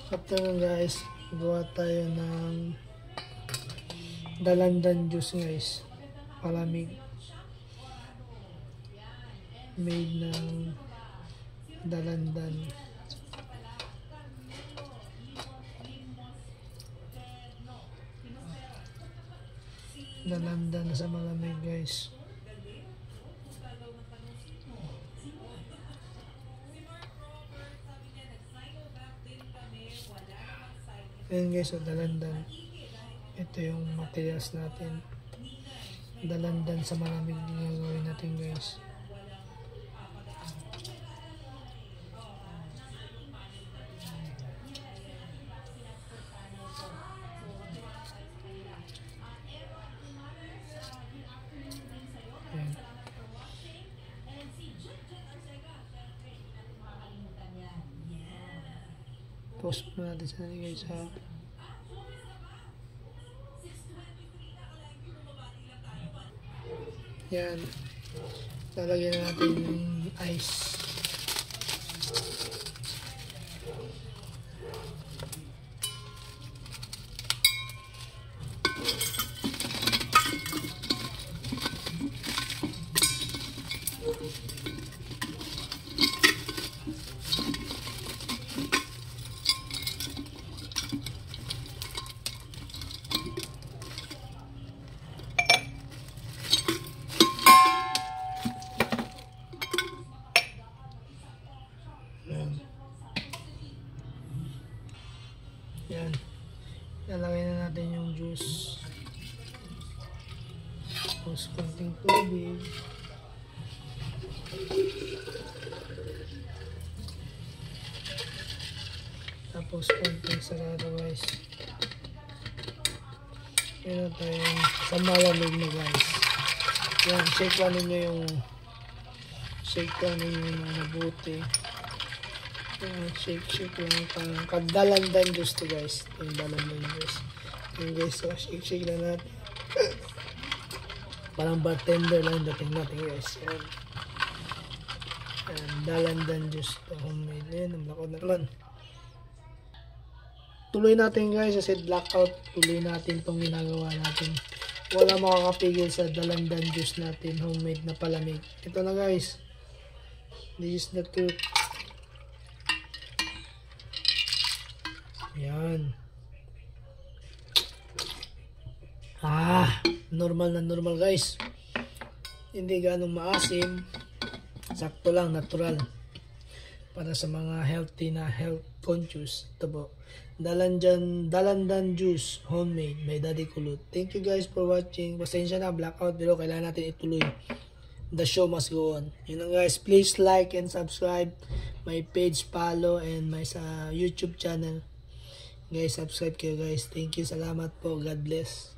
After nun guys, gawa tayo ng dalandan juice guys. Palamig. Made ng dalandan. Dalandan sa malamig guys. Ayan guys, so dalandan. Ito yung materials natin. Dalandan sa malamig yung gagawin natin guys. Ayan. Post mo natin sa guys ha. Yan. Lalagyan na natin yung ice. Yan. Lalagay na natin yung juice. Tapos konting tubig. Tapos konting sarado guys. Meron tayong sa malamig na guys. Yan. Shake lang ninyo yung mabuti. Shake lang parang kadalandan juice to guys. Yung dalandan juice. Yung guys, so shake lang natin. Parang bartender lang dating natin guys. Yan. Dalandan juice to homemade. Yan, ang lakot na naman. Tuloy natin guys, kasi blackout. Tuloy natin itong ginagawa natin. Wala makakapigil sa dalandan juice natin. Homemade na palamig. Ito na guys. This is the truth. Yan. Normal na normal guys. Hindi ganong maasim. Sakto lang, natural. Para sa mga healthy na health conscious. Ito po. Dalandan juice, homemade, may Daddy Kulot. Thank you guys for watching. Pasensya na, blackout, pero kailangan natin ituloy. The show must go on. Yun lang guys. Please like and subscribe. My page, follow, and my sa YouTube channel. Guys, subscribe kayo guys. Thank you. Salamat po. God bless.